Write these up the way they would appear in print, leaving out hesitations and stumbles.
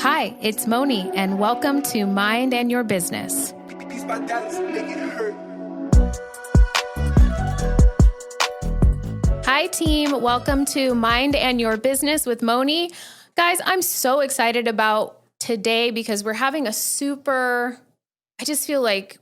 Hi, it's Moni, and welcome to Mind and Your Business. Hi, team. Welcome to Mind and Your Business with Moni. Guys, I'm so excited about today because we're having a super, I just feel like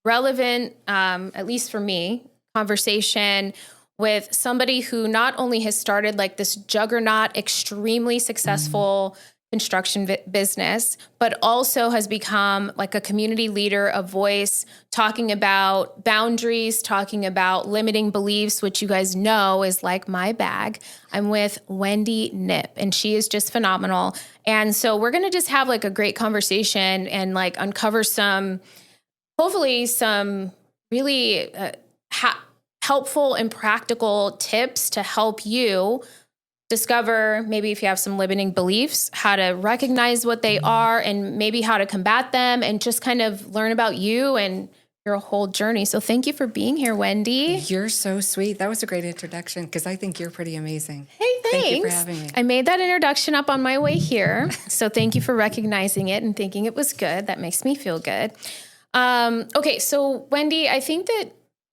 relevant, at least for me, conversation with somebody who not only has started like this juggernaut, extremely successful construction business, but also has become like a community leader, a voice, talking about boundaries, talking about limiting beliefs, which you guys know is like my bag. I'm with Wendy Knipp, and she is just phenomenal. And so we're going to just have like a great conversation and like uncover some, hopefully some really helpful and practical tips to help you discover maybe if you have some limiting beliefs, how to recognize what they are and maybe how to combat them and just kind of learn about you and your whole journey. So thank you for being here, Wendy. You're so sweet. That was a great introduction because I think you're pretty amazing. Hey, thanks. Thank you for having me. I made that introduction up on my way here. So thank you for recognizing it and thinking it was good. That makes me feel good. Okay, so Wendy, I think that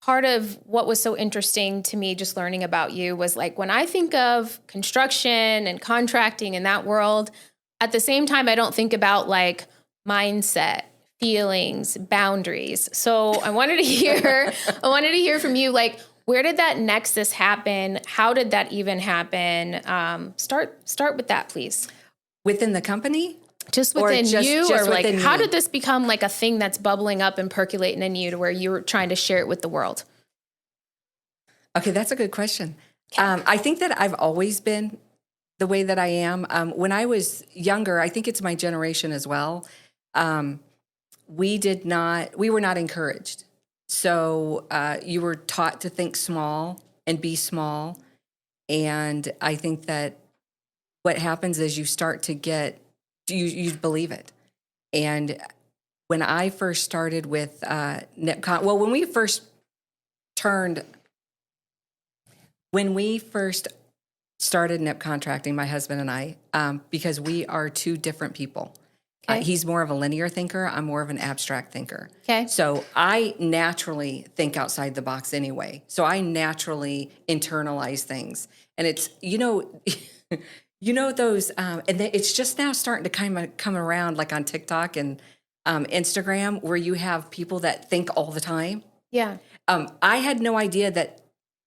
part of what was so interesting to me just learning about you was like when I think of construction and contracting in that world, at the same time, I don't think about like mindset, feelings, boundaries. So I wanted to hear from you, like, where did that nexus happen? How did that even happen? Start with that, please. Within the company? Just within you, or like, how me? did this become like a thing that's bubbling up and percolating in you to where you were trying to share it with the world? Okay, that's a good question. I think that I've always been the way that I am. When I was younger, I think it's my generation as well. We were not encouraged. So you were taught to think small and be small. And I think that what happens is you start to get, you believe it. And when I first started with Knipp, when we first started Knipp Contracting, my husband and I, because we are two different people. Okay. He's more of a linear thinker. I'm more of an abstract thinker. Okay. So I naturally think outside the box anyway. So I naturally internalize things. And it's, those, and it's just now starting to kind of come around like on TikTok and Instagram where you have people that think all the time. Yeah. I had no idea that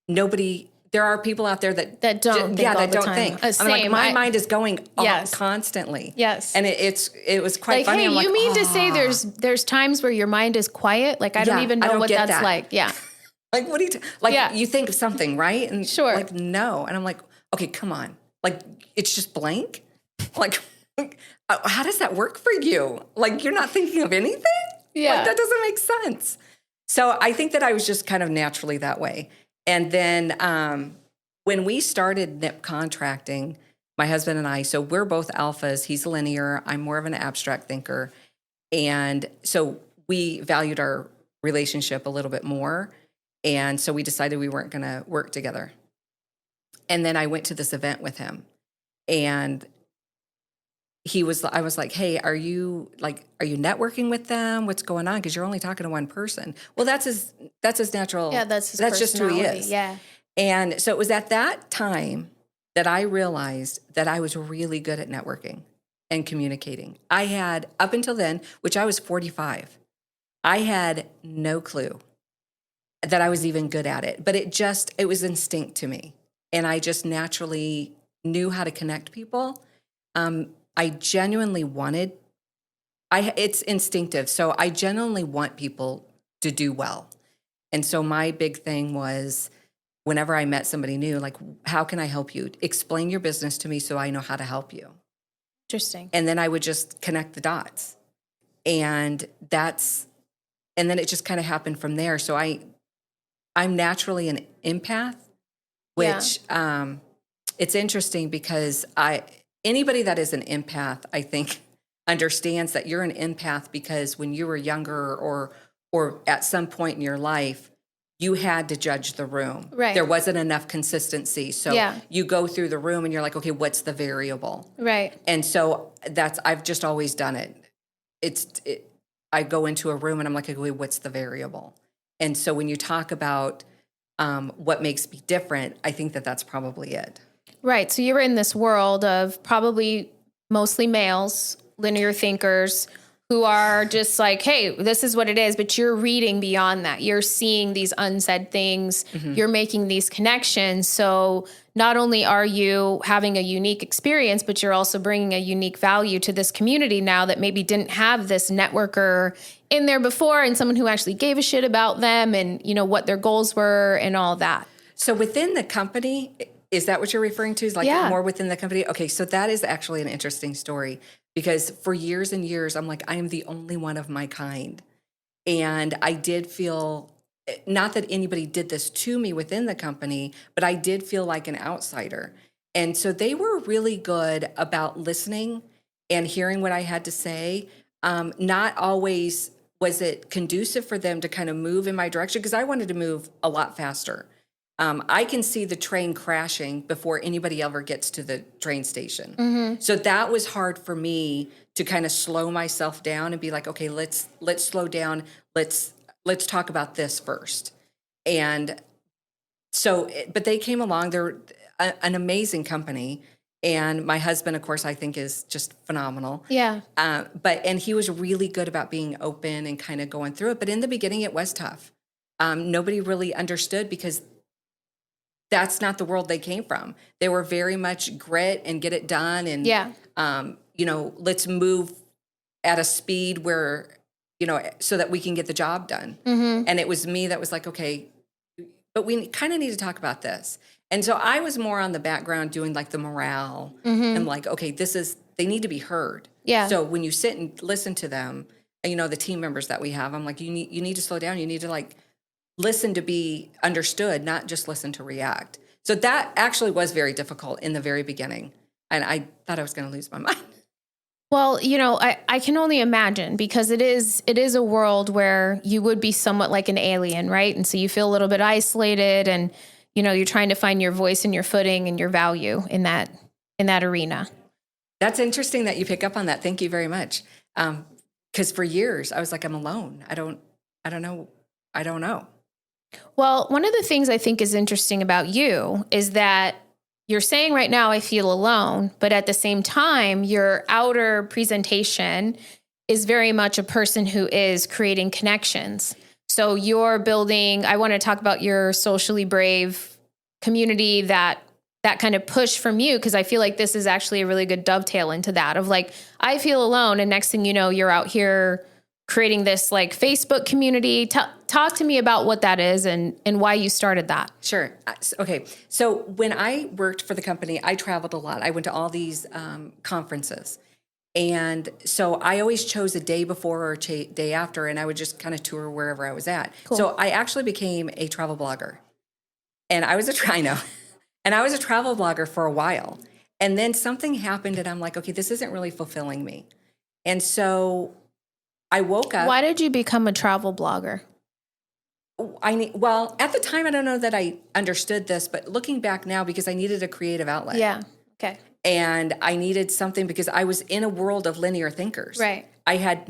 there are people out there that don't think all the time. Think. Same. I'm like, my mind is going off constantly. Yes. And it was quite like, funny. hey, I'm like, you mean to say there's times where your mind is quiet? Like, I don't even know what that's like. Yeah. Like, what do you think of something, right? And sure. Like, no. And I'm like, okay, come on. Like, it's just blank? Like, how does that work for you? Like, you're not thinking of anything? Yeah. Like, that doesn't make sense. So I think that I was just kind of naturally that way. And then when we started Knipp Contracting, my husband and I, so we're both alphas. He's linear. I'm more of an abstract thinker. And so we valued our relationship a little bit more. And so we decided we weren't going to work together. And then I went to this event with him. And I was like, hey, are you networking with them? What's going on? Because you're only talking to one person. Well, that's his natural. Yeah, that's just who he is. Yeah. And so it was at that time that I realized that I was really good at networking and communicating. I had, up until then, which I was 45, I had no clue that I was even good at it. But it was instinct to me. And I just naturally knew how to connect people. I genuinely it's instinctive. So I genuinely want people to do well. And so my big thing was whenever I met somebody new, like, how can I help you? Explain your business to me so I know how to help you. Interesting. And then I would just connect the dots. And then it just kind of happened from there. So I'm naturally an empath, which it's interesting because anybody that is an empath, I think, understands that you're an empath because when you were younger or at some point in your life, you had to judge the room. Right. There wasn't enough consistency. So you go through the room and you're like, okay, what's the variable? Right. And so I've just always done it. I go into a room and I'm like, okay, what's the variable? And so when you talk about what makes me different, I think that's probably it. Right. So you're in this world of probably mostly males, linear thinkers, who are just like, hey, this is what it is, but you're reading beyond that. You're seeing these unsaid things. You're making these connections. So not only are you having a unique experience, but you're also bringing a unique value to this community now that maybe didn't have this networker in there before, and someone who actually gave a shit about them and, you know, what their goals were and all that. So within the company, is that what you're referring to? Is like more within the company? Okay, so that is actually an interesting story. Because for years and years, I'm like, I am the only one of my kind. And I did feel, not that anybody did this to me within the company, but I did feel like an outsider. And so they were really good about listening and hearing what I had to say. Not always was it conducive for them to kind of move in my direction, because I wanted to move a lot faster. I can see the train crashing before anybody ever gets to the train station. So that was hard for me to kind of slow myself down and be like, okay, let's slow down. Let's talk about this first. And so, but they came along. They're an amazing company. And my husband, of course, I think is just phenomenal. Yeah. And he was really good about being open and kind of going through it. But in the beginning, it was tough. Nobody really understood, because that's not the world they came from. They were very much grit and get it done. And, you know, let's move at a speed where, you know, so that we can get the job done. And it was me that was like, okay, but we kind of need to talk about this. And so I was more on the background doing like the morale and like, okay, they need to be heard. Yeah. So when you sit and listen to them, and, you know, the team members that we have, I'm like, you need to slow down. You need to like listen to be understood, not just listen to react. So that actually was very difficult in the very beginning. And I thought I was going to lose my mind. Well, you know, I can only imagine, because it is a world where you would be somewhat like an alien, right? And so you feel a little bit isolated, and, you know, you're trying to find your voice and your footing and your value in that arena. That's interesting that you pick up on that. Thank you very much. Because for years I was like, I'm alone. I don't know. Well, one of the things I think is interesting about you is that you're saying right now, I feel alone, but at the same time, your outer presentation is very much a person who is creating connections. So you're building, I want to talk about your socially brave community, that kind of push from you, because I feel like this is actually a really good dovetail into that of like, I feel alone. And next thing you know, you're out here creating this like Facebook community. Talk to me about what that is and why you started that. Sure. Okay. So when I worked for the company, I traveled a lot. I went to all these conferences. And so I always chose a day before or day after, and I would just kind of tour wherever I was at. Cool. So I actually became a travel blogger. And I was a travel blogger for a while. And then something happened and I'm like, okay, this isn't really fulfilling me. And so I woke up. Why did you become a travel blogger? Well, at the time, I don't know that I understood this, but looking back now, because I needed a creative outlet. Yeah. Okay. And I needed something because I was in a world of linear thinkers. Right. I had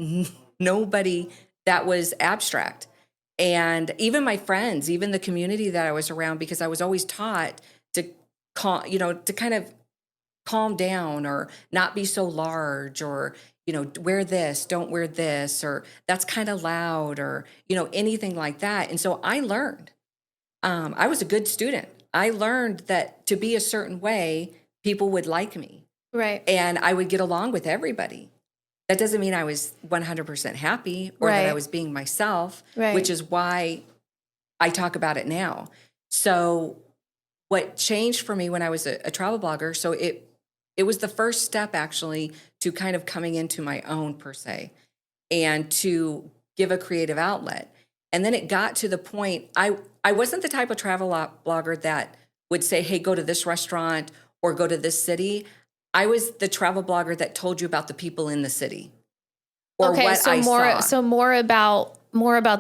nobody that was abstract. And even my friends, even the community that I was around, because I was always taught to kind of calm down or not be so large, or, you know, wear this, don't wear this, or that's kind of loud, or, you know, anything like that. And so I learned, I was a good student. I learned that to be a certain way, people would like me. Right. And I would get along with everybody. That doesn't mean I was 100% happy or that I was being myself, which is why I talk about it now. So what changed for me when I was a travel blogger, so it was the first step actually to kind of coming into my own per se and to give a creative outlet. And then it got to the point, I wasn't the type of travel blogger that would say, hey, go to this restaurant or go to this city. I was the travel blogger that told you about the people in the city or what I saw. So more about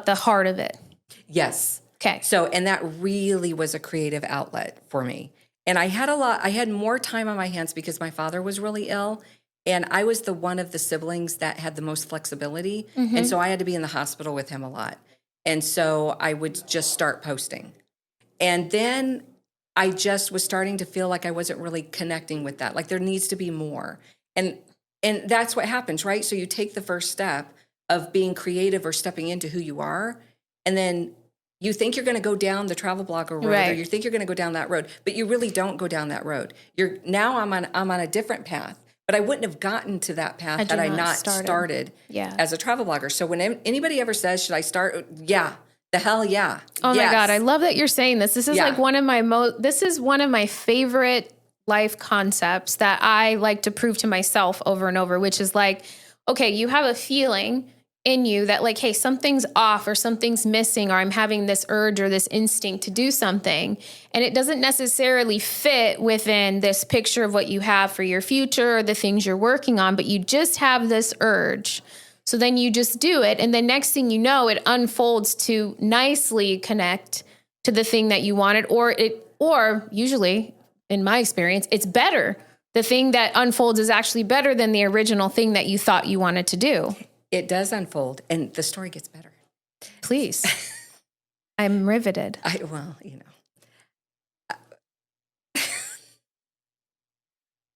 the heart of it. Yes. Okay. So, and that really was a creative outlet for me. And I had more time on my hands because my father was really ill. And I was the one of the siblings that had the most flexibility. And so I had to be in the hospital with him a lot. And so I would just start posting. And then I just was starting to feel like I wasn't really connecting with that. Like there needs to be more. And that's what happens, right? So you take the first step of being creative or stepping into who you are, and then you think you're going to go down the travel blogger road, Right. or you think you're going to go down that road, but you really don't go down that road. I'm on a different path, but I wouldn't have gotten to that path had I not started as a travel blogger. So when anybody ever says, "Should I start?" Yeah, the hell yeah. Oh yes. my God, I love that you're saying this. This is like one of my favorite life concepts that I like to prove to myself over and over, which is like, okay, you have a feeling in you that like, hey, something's off or something's missing, or I'm having this urge or this instinct to do something. And it doesn't necessarily fit within this picture of what you have for your future or the things you're working on, but you just have this urge. So then you just do it. And the next thing you know, it unfolds to nicely connect to the thing that you wanted, or usually in my experience, it's better. The thing that unfolds is actually better than the original thing that you thought you wanted to do. It does unfold, and the story gets better. Please. I'm riveted.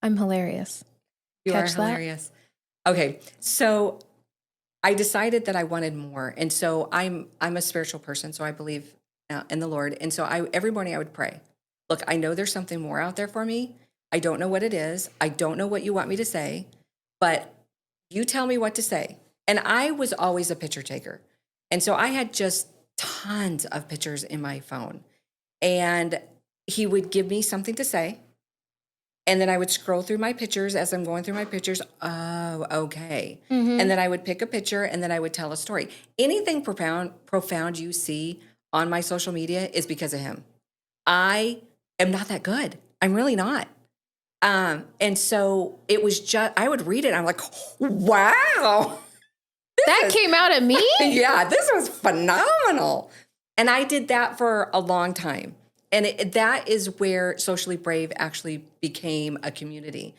I'm hilarious. You are hilarious. Okay, so I decided that I wanted more, and so I'm a spiritual person, so I believe in the Lord, and so every morning I would pray. Look, I know there's something more out there for me. I don't know what it is. I don't know what you want me to say, but you tell me what to say. And I was always a picture taker. And so I had just tons of pictures in my phone. And he would give me something to say. And then I would scroll through my pictures as I'm going through my pictures. Oh, okay. Mm-hmm. And then I would pick a picture and then I would tell a story. Anything profound you see on my social media is because of him. I am not that good. I'm really not. And so it was just, I would read it. I'm like, wow. That came out of me? Yeah, this was phenomenal. And I did that for a long time. And that is where Socially Brave actually became a community.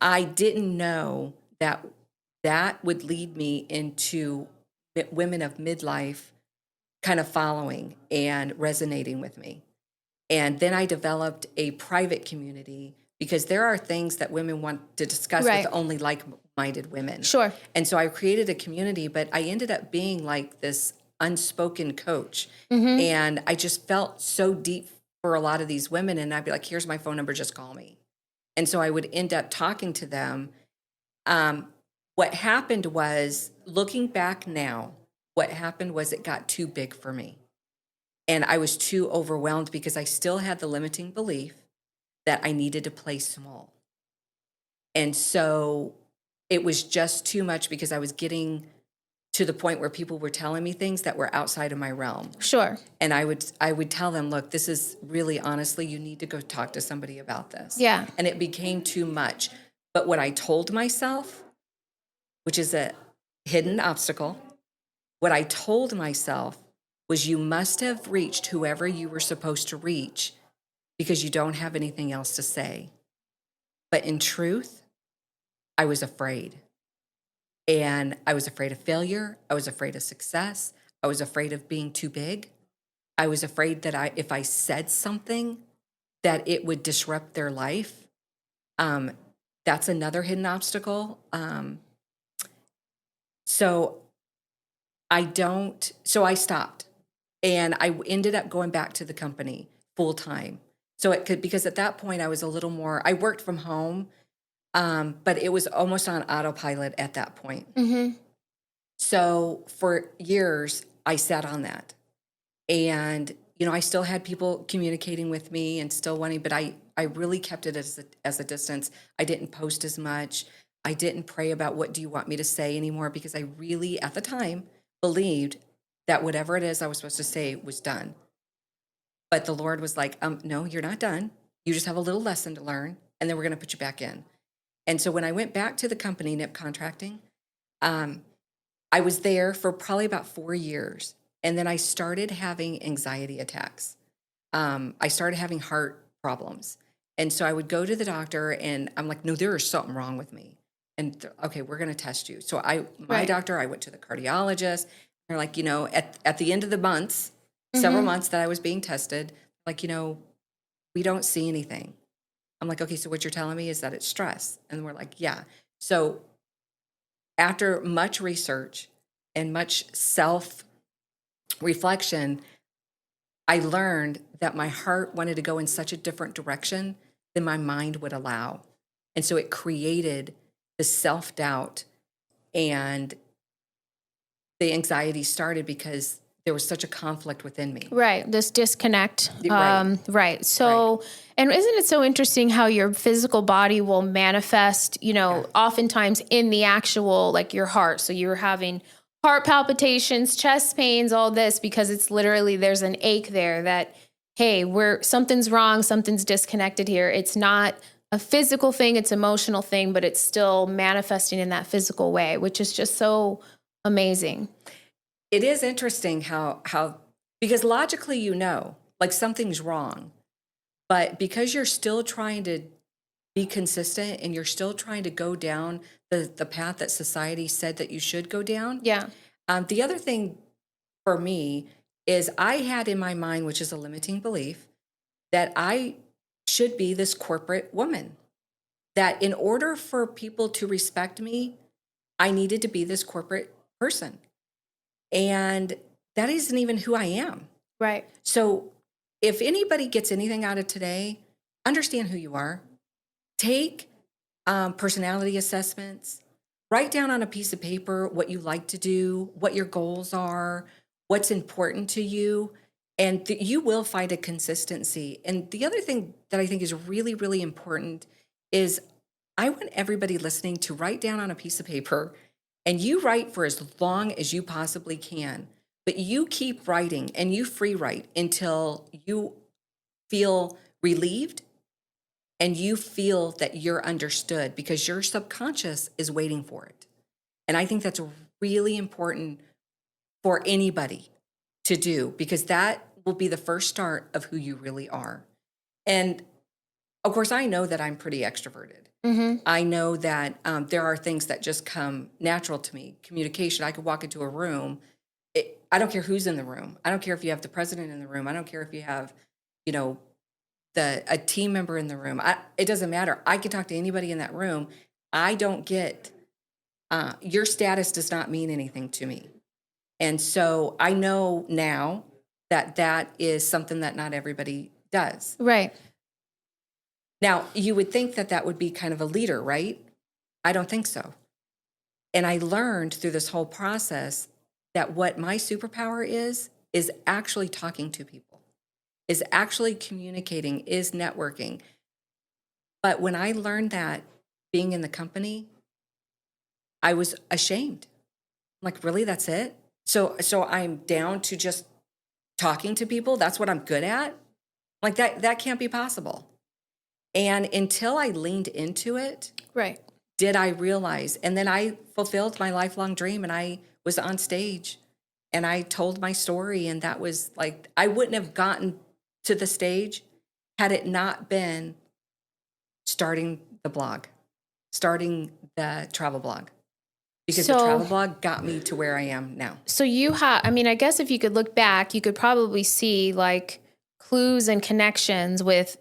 I didn't know that would lead me into women of midlife kind of following and resonating with me. And then I developed a private community because there are things that women want to discuss with only like-minded women. Sure. And so I created a community, but I ended up being like this unspoken coach. Mm-hmm. And I just felt so deep for a lot of these women. And I'd be like, here's my phone number, just call me. And so I would end up talking to them. What happened was, looking back now, what happened was it got too big for me. And I was too overwhelmed because I still had the limiting belief that I needed to play small. And so it was just too much because I was getting to the point where people were telling me things that were outside of my realm. Sure. And I would tell them, look, this is really, honestly, you need to go talk to somebody about this. Yeah. And it became too much. But what I told myself, which is a hidden obstacle, what I told myself was, you must have reached whoever you were supposed to reach because you don't have anything else to say. But in truth, I was afraid. And I was afraid of failure. I was afraid of success. I was afraid of being too big. I was afraid that if I said something, that it would disrupt their life. That's another hidden obstacle. So I stopped. And I ended up going back to the company full time. So because at that point I was a little more, I worked from home, but it was almost on autopilot at that point. Mm-hmm. So for years I sat on that, and, I still had people communicating with me and still wanting, but I really kept it as a distance. I didn't post as much. I didn't pray about what do you want me to say anymore, because I really, at the time, believed that whatever it is I was supposed to say was done. But the Lord was like, no, you're not done. You just have a little lesson to learn, and then we're going to put you back in. And so when I went back to the company, Knipp Contracting, I was there for probably about 4 years. And then I started having anxiety attacks. I started having heart problems. And so I would go to the doctor and I'm like, no, there is something wrong with me. And okay, we're going to test you. So my doctor, I went to the cardiologist. They're like, at the end of the months, several months that I was being tested, like, we don't see anything. I'm like, okay, so what you're telling me is that it's stress. And we're like, yeah. So after much research and much self-reflection, I learned that my heart wanted to go in such a different direction than my mind would allow. And so it created the self-doubt, and the anxiety started because there was such a conflict within me. Right. This disconnect. Right. So, and isn't it so interesting how your physical body will manifest, oftentimes in the actual, like your heart. So you're having heart palpitations, chest pains, all this, because it's literally, there's an ache there that, hey, something's wrong. Something's disconnected here. It's not a physical thing. It's an emotional thing, but it's still manifesting in that physical way, which is just so amazing. It is interesting how because logically, like something's wrong, but because you're still trying to be consistent and you're still trying to go down the path that society said that you should go down. Yeah. The other thing for me is I had in my mind, which is a limiting belief, that I should be this corporate woman, that in order for people to respect me, I needed to be this corporate person. And that isn't even who I am. Right. So if anybody gets anything out of today, understand who you are. Take personality assessments. Write down on a piece of paper what you like to do, what your goals are, what's important to you, and you will find a consistency. And the other thing that I think is really, really important is I want everybody listening to write down on a piece of paper, and you write for as long as you possibly can, but you keep writing and you free write until you feel relieved and you feel that you're understood, because your subconscious is waiting for it. And I think that's really important for anybody to do, because that will be the first start of who you really are. And of course, I know that I'm pretty extroverted. I know that there are things that just come natural to me. Communication, I could walk into a room. I don't care who's in the room. I don't care if you have the president in the room. I don't care if you have, a team member in the room. It doesn't matter. I can talk to anybody in that room. I don't get, your status does not mean anything to me. And so I know now that is something that not everybody does. Right. Now, you would think that would be kind of a leader, right? I don't think so. And I learned through this whole process that what my superpower is actually talking to people, is actually communicating, is networking. But when I learned that being in the company, I was ashamed. I'm like, really, that's it? So I'm down to just talking to people? That's what I'm good at? Like that can't be possible. And until I leaned into it, right, did I realize, and then I fulfilled my lifelong dream, and I was on stage and I told my story. And that was like, I wouldn't have gotten to the stage had it not been starting the blog, starting the travel blog, because the travel blog got me to where I am now. So I guess if you could look back, you could probably see like clues and connections with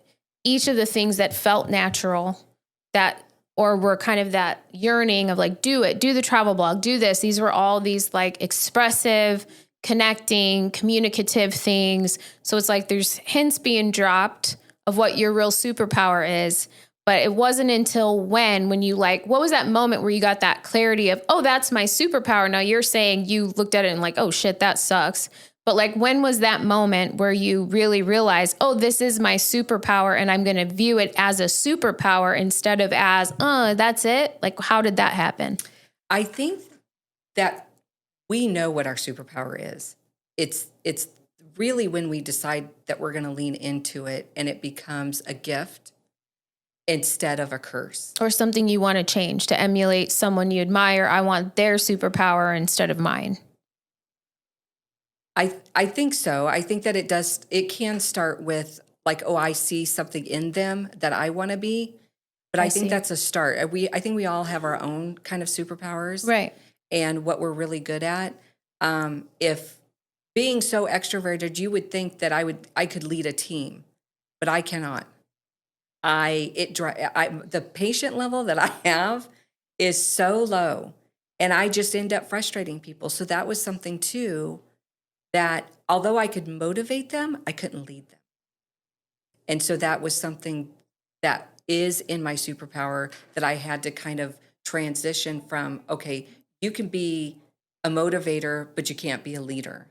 each of the things that felt natural, or were kind of that yearning of like, do the travel blog, do this. These were all these like expressive, connecting, communicative things. So it's like there's hints being dropped of what your real superpower is. But it wasn't until when you like, what was that moment where you got that clarity of, oh, that's my superpower? Now you're saying you looked at it and like, oh shit, that sucks. But like, when was that moment where you really realized, oh, this is my superpower and I'm going to view it as a superpower instead of as, oh, that's it? Like, how did that happen? I think that we know what our superpower is. It's really when we decide that we're going to lean into it and it becomes a gift instead of a curse. Or something you want to change to emulate someone you admire. I want their superpower instead of mine. I think so. I think that it can start with like, oh, I see something in them that I want to be. But I think see. that's a start. I think we all have our own kind of superpowers. Right. And what we're really good at. If being so extroverted, you would think that I could lead a team, but I cannot. The patient level that I have is so low, and I just end up frustrating people. So that was something too, that although I could motivate them, I couldn't lead them. And so that was something that is in my superpower that I had to kind of transition from, okay, you can be a motivator, but you can't be a leader.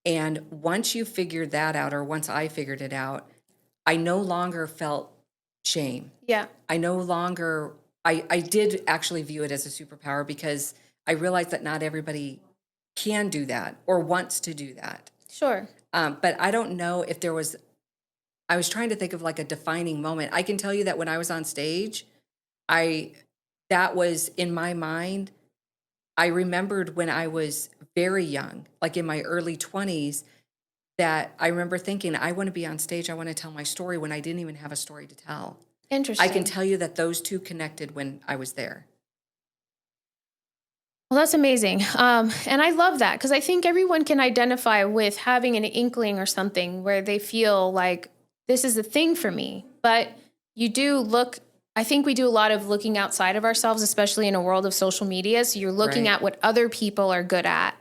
And once you figured that out, or once I figured it out, I no longer felt shame. Yeah. I did actually view it as a superpower, because I realized that not everybody can do that or wants to do that. Sure. But I don't know if I was trying to think of like a defining moment. I can tell you that when I was on stage, that was in my mind. I remembered when I was very young, like in my early 20s, that I remember thinking, I want to be on stage. I want to tell my story, when I didn't even have a story to tell. Interesting. I can tell you that those two connected when I was there. Well, that's amazing. And I love that, because I think everyone can identify with having an inkling or something where they feel like this is a thing for me. But I think we do a lot of looking outside of ourselves, especially in a world of social media. So you're looking Right. at what other people are good at,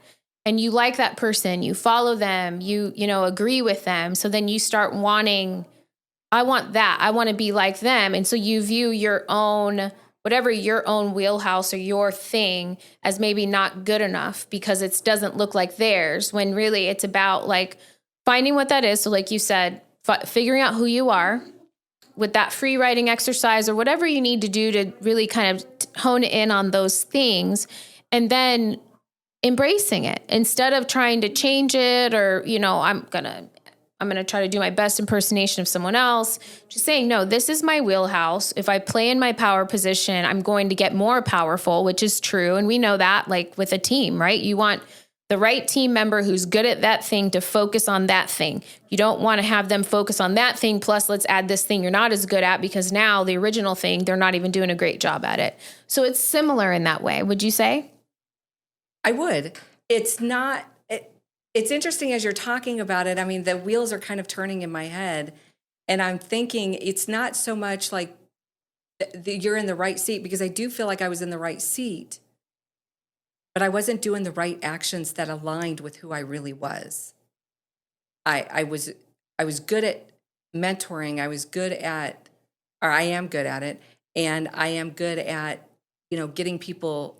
and you like that person, you follow them, you agree with them. So then you start wanting, I want that. I want to be like them. And so you view your own, whatever your own wheelhouse or your thing, as maybe not good enough because it doesn't look like theirs, when really it's about like finding what that is. So like you said, figuring out who you are with that free writing exercise or whatever you need to do to really kind of hone in on those things, and then embracing it instead of trying to change it, or, I'm going to try to do my best impersonation of someone else. Just saying, no, this is my wheelhouse. If I play in my power position, I'm going to get more powerful, which is true. And we know that, like with a team, right? You want the right team member who's good at that thing to focus on that thing. You don't want to have them focus on that thing, plus let's add this thing you're not as good at, because now the original thing, they're not even doing a great job at it. So it's similar in that way, would you say? I would. It's not, it's interesting as you're talking about it. I mean, the wheels are kind of turning in my head, and I'm thinking it's not so much like you're in the right seat, because I do feel like I was in the right seat, but I wasn't doing the right actions that aligned with who I really was. I was good at mentoring. I am good at it. And I am good at, getting people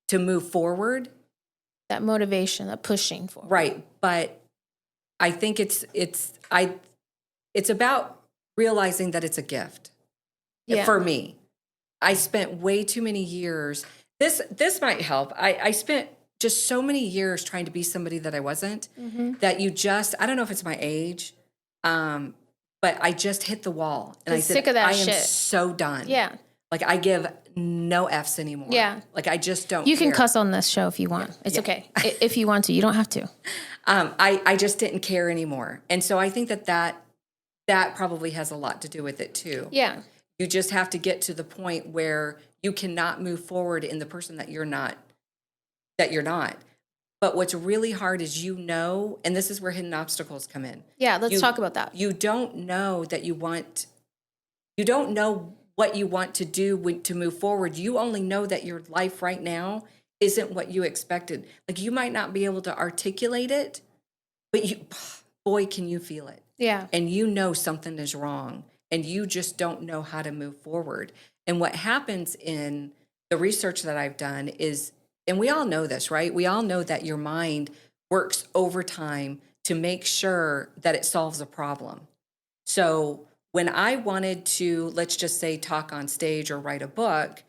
to move forward. That motivation, that pushing forward. Right. But I think it's about realizing that it's a gift. Yeah. For me. I spent way too many years. This might help. I spent just so many years trying to be somebody that I wasn't, that I don't know if it's my age, but I just hit the wall. And I said, sick of that I shit. am so done. Yeah. Like, I give no F's anymore. Yeah. Like, I just don't You can care. cuss on this show if you want. It's okay. If you want to, you don't have to. I just didn't care anymore. And so I think that probably has a lot to do with it too. Yeah. You just have to get to the point where you cannot move forward in the person that you're not. But what's really hard is, and this is where hidden obstacles come in. Yeah, let's talk about that. You don't know what you want to do to move forward. You only know that your life right now isn't what you expected. Like, you might not be able to articulate it, but boy, can you feel it. Yeah. And something is wrong, and you just don't know how to move forward. And what happens in the research that I've done is, and we all know this, right? We all know that your mind works overtime to make sure that it solves a problem. So when I wanted to, let's just say, talk on stage or write a book,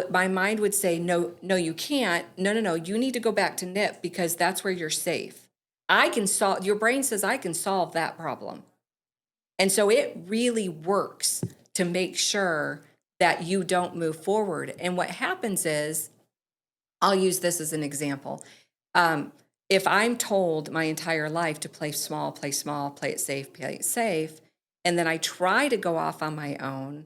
my mind would say, no, you can't. No, you need to go back to Knipp, because that's where you're safe. Your brain says, I can solve that problem. And so it really works to make sure that you don't move forward. And what happens is, I'll use this as an example. if I'm told my entire life to play small, play it safe, and then I try to go off on my own,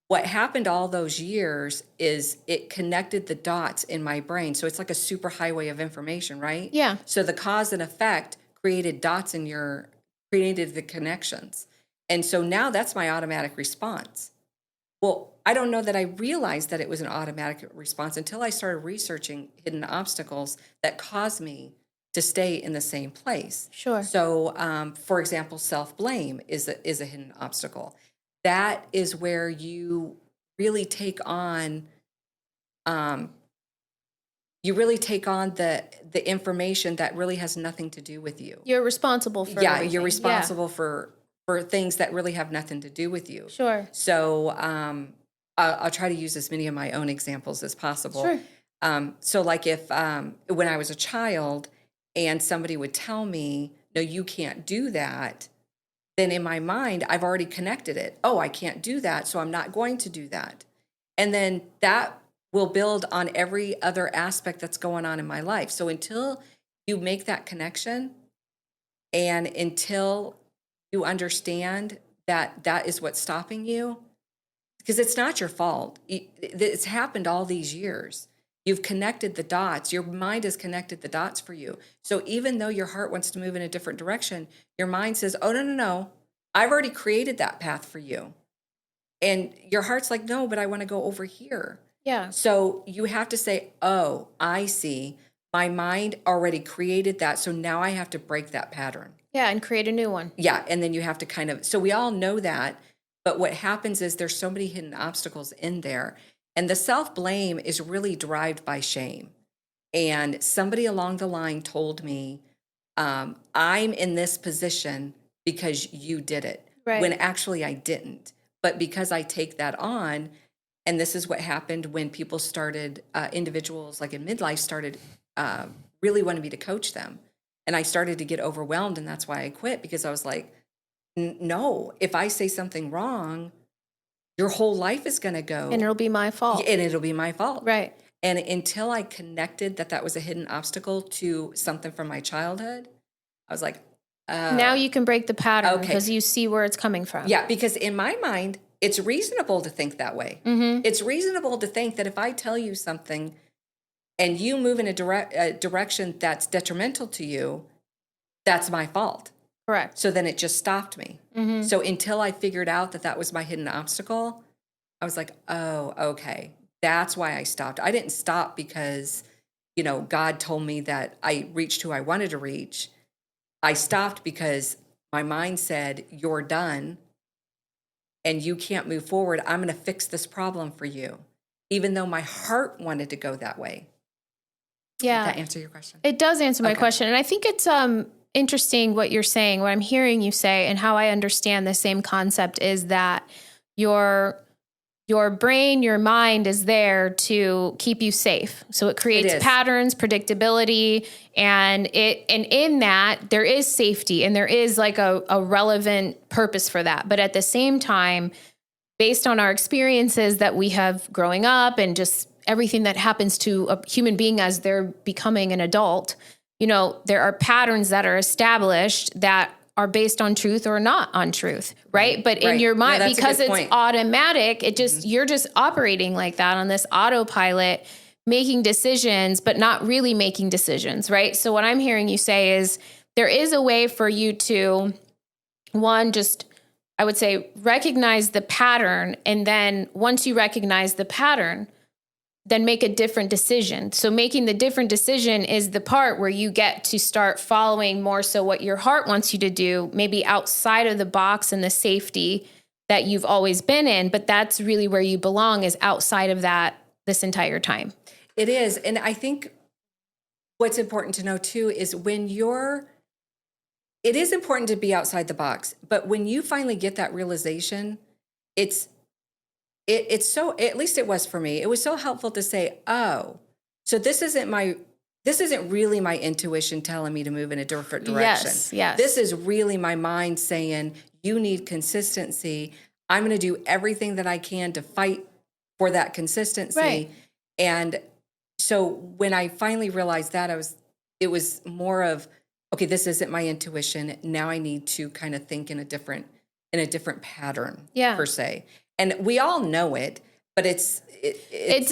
what happened all those years is it connected the dots in my brain. So it's like a superhighway of information, right? Yeah. So the cause and effect created created the connections. And so now that's my automatic response. Well, I don't know that I realized that it was an automatic response until I started researching hidden obstacles that caused me to stay in the same place. Sure. So, for example, self-blame is a hidden obstacle. That is where you really take on, the information that really has nothing to do with you. You're responsible for everything. You're responsible for things that really have nothing to do with you. Sure. So I'll try to use as many of my own examples as possible. Sure. So like if when I was a child and somebody would tell me, no, you can't do that, then in my mind, I've already connected it. Oh, I can't do that, so I'm not going to do that. And then that will build on every other aspect that's going on in my life. So until you make that connection and until you understand that that is what's stopping you, because it's not your fault. It's happened all these years. You've connected the dots. Your mind has connected the dots for you. So even though your heart wants to move in a different direction, your mind says, oh, no. I've already created that path for you. And your heart's like, no, but I want to go over here. Yeah. So you have to say, oh, I see. My mind already created that. So now I have to break that pattern. Yeah, and create a new one. Yeah. And then you have to so we all know that. But what happens is there's so many hidden obstacles in there. And the self-blame is really derived by shame. And somebody along the line told me, I'm in this position because you did it. Right. When actually I didn't. But because I take that on, and this is what happened when people started, individuals like in midlife started really wanting me to coach them. And I started to get overwhelmed, and that's why I quit, because I was like, no, if I say something wrong, your whole life is going to go. And it'll be my fault. And it'll be my fault. Right. And until I connected that was a hidden obstacle to something from my childhood, I was like, now you can break the pattern because you see where it's coming from. Yeah, because in my mind, it's reasonable to think that way. Mm-hmm. It's reasonable to think that if I tell you something and you move in a direction that's detrimental to you, that's my fault. Correct. So then it just stopped me. Mm-hmm. So until I figured out that was my hidden obstacle, I was like, oh, okay. That's why I stopped. I didn't stop because, God told me that I reached who I wanted to reach. I stopped because my mind said, you're done and you can't move forward. I'm going to fix this problem for you, even though my heart wanted to go that way. Yeah. Did that answer your question? It does answer my question. And I think it's interesting what you're saying, what I'm hearing you say, and how I understand the same concept is that your brain, your mind is there to keep you safe. So it creates patterns, predictability, and in that there is safety and there is like a relevant purpose for that. But at the same time, based on our experiences that we have growing up and just everything that happens to a human being as they're becoming an adult, there are patterns that are established that are based on truth or not on truth, right? But in your mind, because it's automatic, you're just operating like that on this autopilot, making decisions, but not really making decisions, right? So what I'm hearing you say is there is a way for you to, I would say, recognize the pattern. And then once you recognize the pattern, then make a different decision. So making the different decision is the part where you get to start following more so what your heart wants you to do, maybe outside of the box and the safety that you've always been in. But that's really where you belong, is outside of that this entire time. It is. And I think what's important to know too is it is important to be outside the box, but when you finally get that realization, it's so, at least it was for me, it was so helpful to say, oh, so this isn't really my intuition telling me to move in a different direction. Yes. This is really my mind saying, you need consistency. I'm going to do everything that I can to fight for that consistency. Right. And so when I finally realized that, I was it was more of, okay, this isn't my intuition. Now I need to kind of think in a different pattern, per se. And we all know it, but it's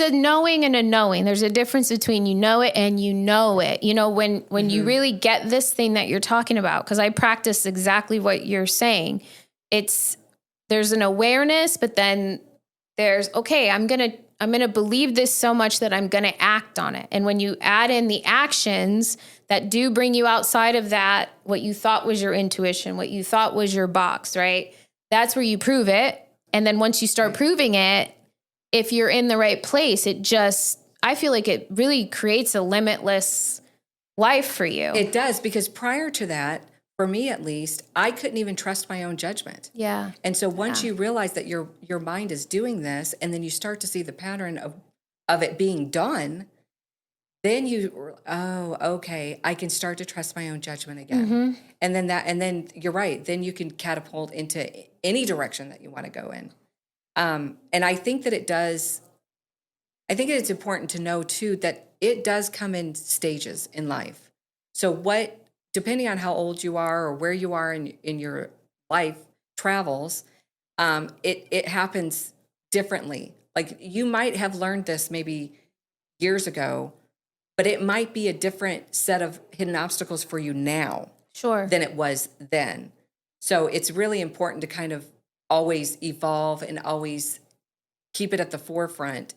a knowing and a knowing. There's a difference between you know it and you know it. You know, when you really get this thing that you're talking about, because I practice exactly what you're saying. There's an awareness, but then there's, okay, I'm going to believe this so much that I'm going to act on it. And when you add in the actions that do bring you outside of that, what you thought was your intuition, what you thought was your box, right? That's where you prove it. And then once you start proving it, if you're in the right place, I feel like it really creates a limitless life for you. It does, because prior to that, for me at least, I couldn't even trust my own judgment. Yeah. And so once you realize that your mind is doing this, and then you start to see the pattern of it being done, then okay, I can start to trust my own judgment again. And then you're right. Then you can catapult into any direction that you want to go in. And I think that I think it's important to know too, that it does come in stages in life. So depending on how old you are or where you are in your life travels, it happens differently. Like, you might have learned this maybe years ago, but it might be a different set of hidden obstacles for you now than it was then. So it's really important to kind of always evolve and always keep it at the forefront,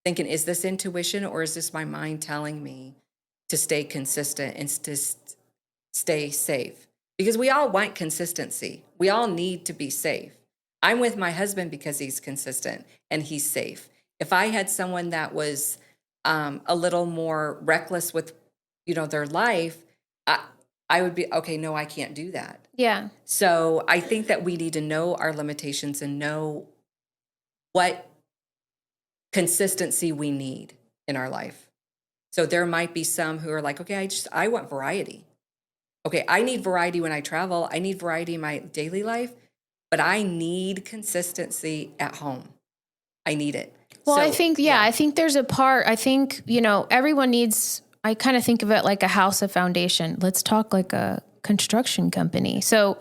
thinking, is this intuition or is this my mind telling me to stay consistent and to stay safe? Because we all want consistency. We all need to be safe. I'm with my husband because he's consistent and he's safe. If I had someone that was a little more reckless with, their life, I would be, okay, no, I can't do that. Yeah. So I think that we need to know our limitations and know what consistency we need in our life. So there might be some who are like, okay, I want variety. Okay, I need variety when I travel. I need variety in my daily life, but I need consistency at home. I need it. Well, I think there's a part, everyone needs, I kind of think of it like a house of foundation. Let's talk like a construction company. So,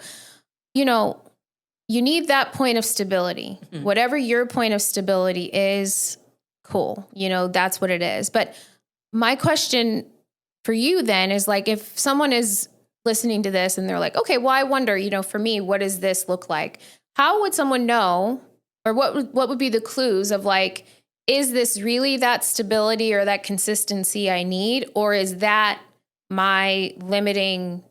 you need that point of stability. Mm-hmm. Whatever your point of stability is, cool. That's what it is. But my question for you then is, like, if someone is listening to this and they're like, okay, well, I wonder, for me, what does this look like? How would someone know, or what would be the clues of, like, is this really that stability or that consistency I need? Or is that my limiting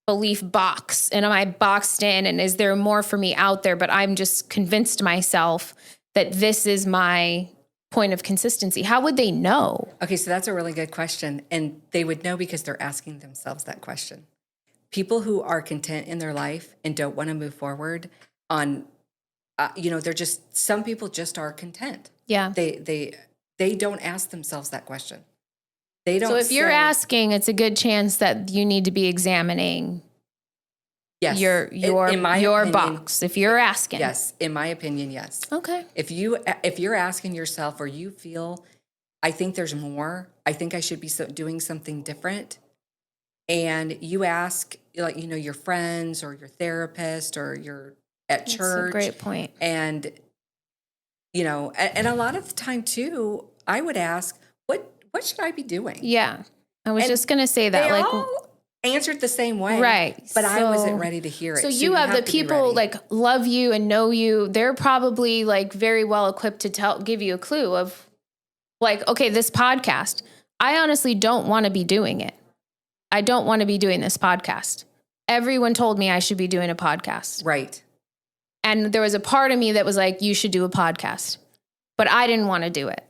belief box? And am I boxed in? And is there more for me out there, but I'm just convinced myself that this is my point of consistency? How would they know? Okay, so that's a really good question. And they would know because they're asking themselves that question. People who are content in their life and don't want to move forward on, some people just are content. Yeah. They don't ask themselves that question. They don't. So if you're asking, it's a good chance that you need to be examining your opinion, box. If you're asking. Yes. In my opinion, yes. Okay. If you're asking yourself, or you feel, I think there's more, I think I should be doing something different. And you ask, your friends or your therapist or you're at church. That's a great point. And, and a lot of the time too, I would ask, what should I be doing? Yeah. I was just going to say that. They all answered the same way. Right. But I wasn't ready to hear it. So you have the people love you and know you. They're probably very well equipped to give you a clue of okay, this podcast, I honestly don't want to be doing it. I don't want to be doing this podcast. Everyone told me I should be doing a podcast. Right. And there was a part of me that was like, you should do a podcast. But I didn't want to do it.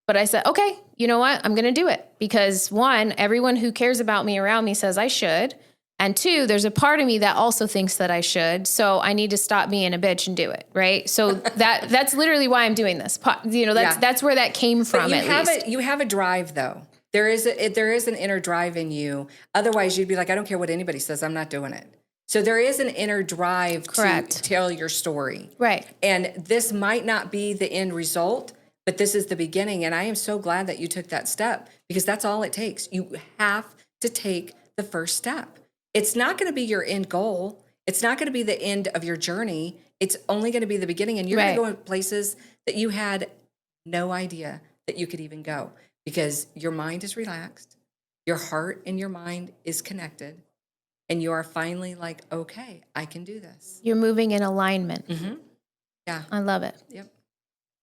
But I said, okay, you know what? I'm going to do it. Because one, everyone who cares about me around me says I should. And two, there's a part of me that also thinks that I should. So I need to stop being a bitch and do it. Right. So that's literally why I'm doing this. That's where that came from. But you have a drive though. There is an inner drive in you. Otherwise you'd be like, I don't care what anybody says. I'm not doing it. So there is an inner drive to tell your story. Right. And this might not be the end result, but this is the beginning. And I am so glad that you took that step, because that's all it takes. You have to take the first step. It's not going to be your end goal. It's not going to be the end of your journey. It's only going to be the beginning. And you're going to go in places that you had no idea that you could even go, because your mind is relaxed. Your heart and your mind is connected. And you are finally like, okay, I can do this. You're moving in alignment. Mm-hmm. Yeah. I love it. Yep.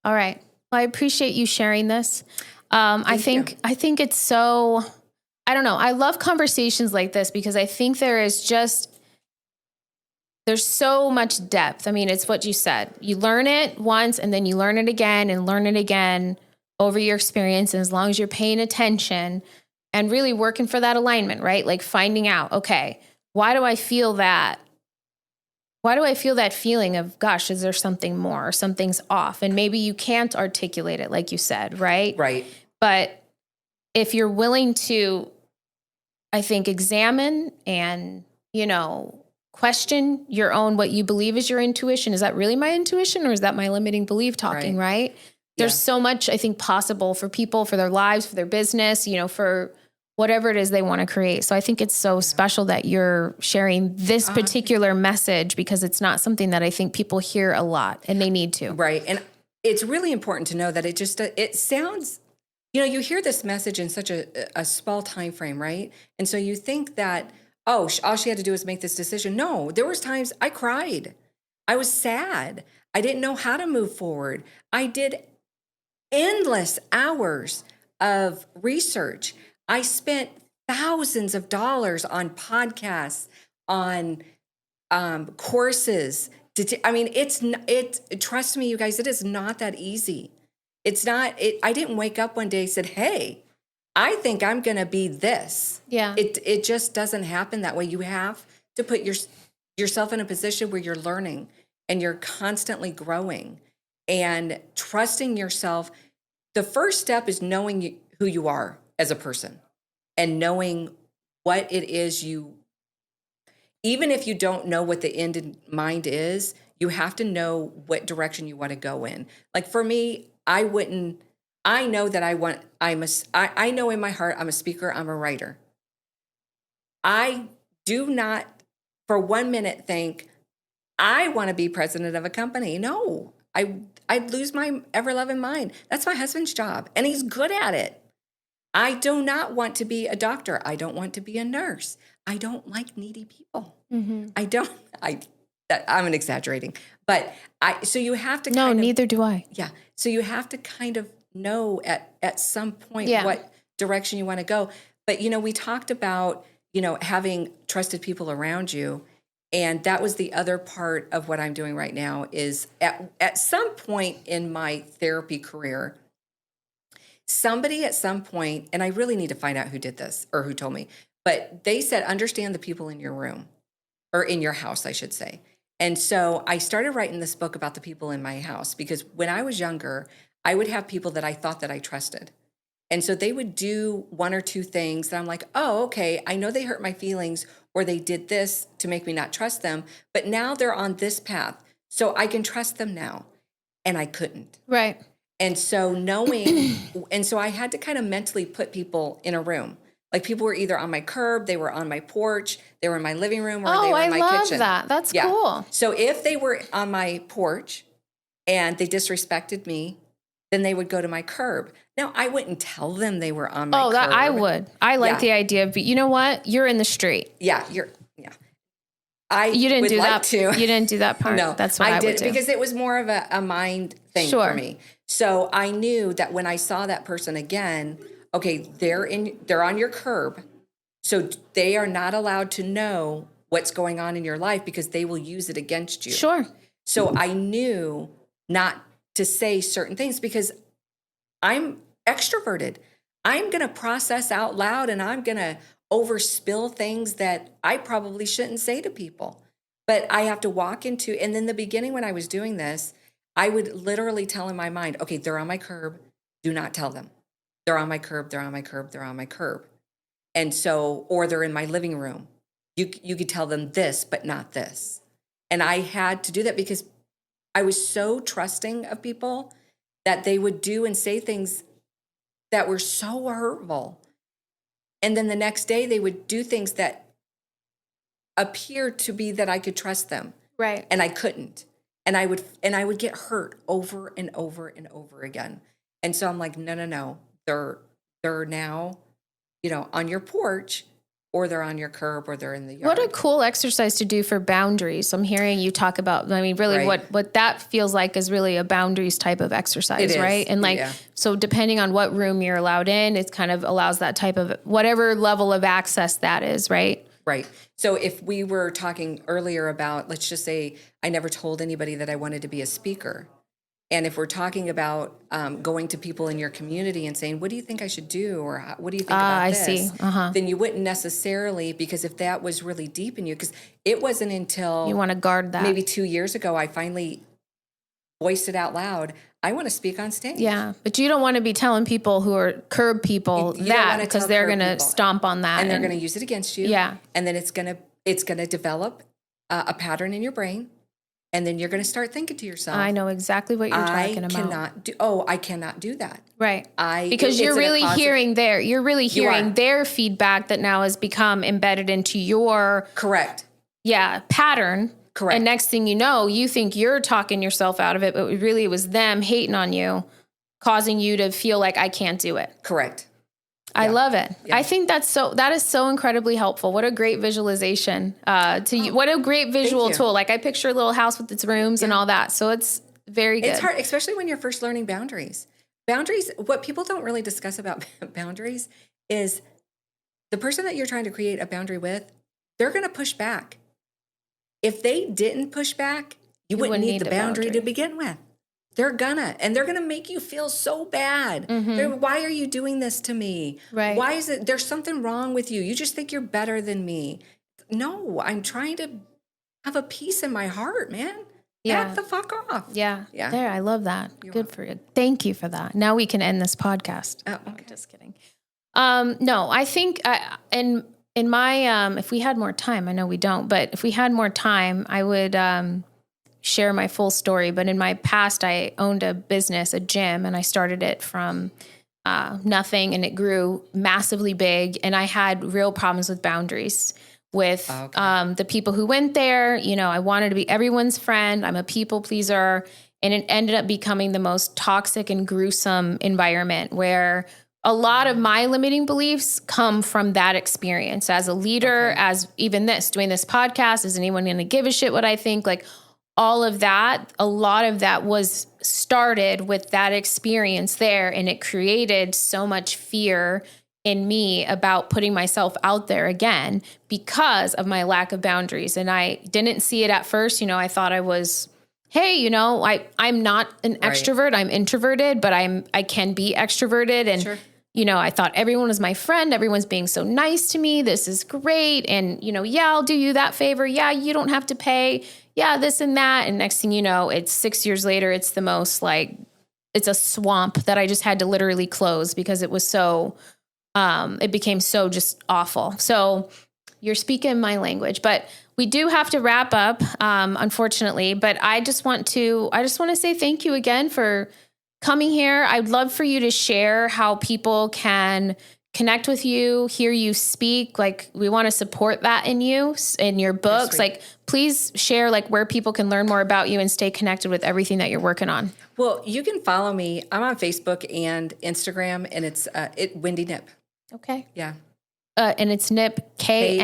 All right. Well, I appreciate you sharing this. I think it's so, I don't know. I love conversations like this because I think there's so much depth. I mean, it's what you said. You learn it once and then you learn it again and learn it again over your experience. And as long as you're paying attention and really working for that alignment, right? Like finding out, okay, why do I feel that? Why do I feel that feeling of, gosh, is there something more or something's off? And maybe you can't articulate it like you said, right? Right. But if you're willing to, I think, examine and, question your own, what you believe is your intuition. Is that really my intuition or is that my limiting belief talking, right? There's so much, I think, possible for people, for their lives, for their business, for whatever it is they want to create. So I think it's so special that you're sharing this particular message because it's not something that I think people hear a lot and they need to. Right. And it's really important to know that it sounds, you hear this message in such a small time frame, right? And so you think that, all she had to do was make this decision. No, there was times I cried. I was sad. I didn't know how to move forward. I did endless hours of research. I spent thousands of dollars on podcasts, on courses. Trust me, you guys, it is not that easy. It's not, I didn't wake up one day and said, hey, I think I'm going to be this. Yeah. It just doesn't happen that way. You have to put yourself in a position where you're learning and you're constantly growing and trusting yourself. The first step is knowing who you are as a person and knowing what it is even if you don't know what the end in mind is, you have to know what direction you want to go in. Like for me, I know that I know in my heart, I'm a speaker, I'm a writer. I do not for 1 minute think I want to be president of a company. No, I'd lose my ever-loving mind. That's my husband's job, and he's good at it. I do not want to be a doctor. I don't want to be a nurse. I don't like needy people. Mm-hmm. I'm exaggerating, but so you have to neither do I. Yeah. So you have to kind of know at some point what direction you want to go. But, we talked about, having trusted people around you. And that was the other part of what I'm doing right now is at some point in my therapy career, somebody at some point, and I really need to find out who did this or who told me, but they said, understand the people in your room or in your house, I should say. And so I started writing this book about the people in my house because when I was younger, I would have people that I thought that I trusted. And so they would do one or two things that I'm like, oh, okay, I know they hurt my feelings or they did this to make me not trust them, but now they're on this path. So I can trust them now. And I couldn't. Right. And so so I had to kind of mentally put people in a room. Like people were either on my curb, they were on my porch, they were in my living room, or they were in my kitchen. Oh, I love that. That's cool. So if they were on my porch and they disrespected me, then they would go to my curb. Now, I wouldn't tell them they were on my curb. Oh, I would. I like the idea of, you know what? You're in the street. Yeah, you didn't do like that. To. You didn't do that part. No, that's what I would do. Because it was more of a mind thing for me. So I knew that when I saw that person again, okay, they're on your curb. So they are not allowed to know what's going on in your life because they will use it against you. Sure. So I knew not to say certain things because I'm extroverted. I'm going to process out loud and I'm going to overspill things that I probably shouldn't say to people. But I have to walk into, and in the beginning when I was doing this, I would literally tell in my mind, okay, they're on my curb. Do not tell them. They're on my curb. They're on my curb. They're on my curb. And so, or they're in my living room. You could tell them this, but not this. And I had to do that because I was so trusting of people that they would do and say things that were so hurtful. And then the next day they would do things that appeared to be that I could trust them. Right. And I couldn't. And I would get hurt over and over and over again. And so I'm like, no. They're now, on your porch, or they're on your curb, or they're in the yard. What a cool exercise to do for boundaries. I'm hearing you talk about, I mean, really what that feels like is really a boundaries type of exercise, right? And so depending on what room you're allowed in, it kind of allows that type of, whatever level of access that is, right? Right. So if we were talking earlier about, let's just say I never told anybody that I wanted to be a speaker. And if we're talking about going to people in your community and saying, what do you think I should do? Or what do you think about this? I see. Then you wouldn't necessarily, because if that was really deep in you, because it wasn't until you want to guard that. Maybe 2 years ago, I finally voiced it out loud. I want to speak on stage. Yeah. But you don't want to be telling people who are curb people that, because they're going to stomp on that. And they're going to use it against you. Yeah. And then it's going to develop a pattern in your brain. And then you're going to start thinking to yourself, I know exactly what you're talking about. I cannot do that. Right. Because you're really hearing their feedback that now has become embedded into your correct. Yeah, pattern. Correct. And next thing you know, you think you're talking yourself out of it, but really it was them hating on you, causing you to feel like I can't do it. Correct. I love it. Yeah. I think that is so incredibly helpful. What a great visualization what a great visual tool. Like I picture a little house with its rooms and all that. So it's very good. It's hard, especially when you're first learning boundaries. Boundaries, what people don't really discuss about boundaries is the person that you're trying to create a boundary with, they're going to push back. If they didn't push back, you wouldn't need the boundary to begin with. They're gonna make you feel so bad. Mm-hmm. Why are you doing this to me? Right. Why is it, there's something wrong with you? You just think you're better than me. No, I'm trying to have a peace in my heart, man. Yeah. Back the fuck off. Yeah. There, I love that. Good for you. Thank you for that. Now we can end this podcast. Oh, okay. Just kidding. No, I think in my, if we had more time, I know we don't, but if we had more time, I would, share my full story. But in my past, I owned a business, a gym, and I started it from nothing, and it grew massively big. And I had real problems with boundaries with the people who went there. I wanted to be everyone's friend. I'm a people pleaser. And it ended up becoming the most toxic and gruesome environment where a lot of my limiting beliefs come from that experience as a leader, as even doing this podcast. Is anyone going to give a shit what I think? Like, all of that, a lot of that was started with that experience there. And it created so much fear in me about putting myself out there again because of my lack of boundaries. And I didn't see it at first. I thought I was, hey, I'm not an extrovert. I'm introverted, but I can be extroverted. And, I thought everyone was my friend. Everyone's being so nice to me. This is great. And, I'll do you that favor. Yeah, you don't have to pay. Yeah, this and that. And next thing you know, it's 6 years later, it's the most it's a swamp that I just had to literally close because it was so, it became so just awful. So you're speaking my language, but we do have to wrap up, unfortunately, but I just want to say thank you again for coming here. I'd love for you to share how people can connect with you, hear you speak. Like, we want to support that in you, in your books. Like, please share where people can learn more about you and stay connected with everything that you're working on. Well, you can follow me. I'm on Facebook and Instagram, and it's Wendy Knipp. Okay. Yeah. And it's Knipp, Knipp.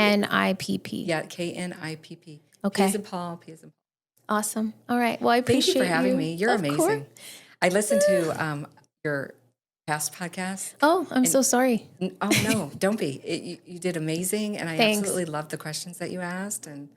Yeah, Knipp. Okay. P as in Paul, P as in Paul. Awesome. All right. Well, I appreciate you. Thank you for having me. You're amazing. Course. I listened to your past podcast. Oh, I'm so sorry. Oh, no, don't be. You did amazing, and I absolutely loved the questions that you asked. And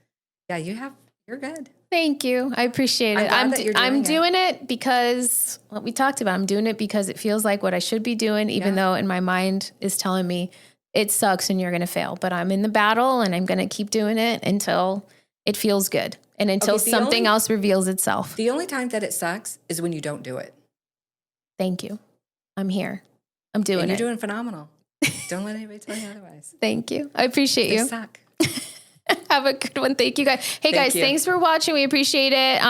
yeah, you're good. Thank you. I appreciate it. I'm doing it because what we talked about. I'm doing it because it feels like what I should be doing, even though in my mind is telling me it sucks and you're going to fail. But I'm in the battle, and I'm going to keep doing it until it feels good and until something else reveals itself. The only time that it sucks is when you don't do it. Thank you. I'm here. I'm doing it. You're doing phenomenal. Don't let anybody tell you otherwise. Thank you. I appreciate you. They suck. Have a good one. Thank you, guys. Hey, guys, thanks for watching. We appreciate it.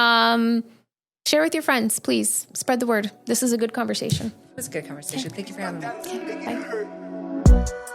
Share with your friends, please. Spread the word. This is a good conversation. It was a good conversation. Thank you for having me. Okay, bye.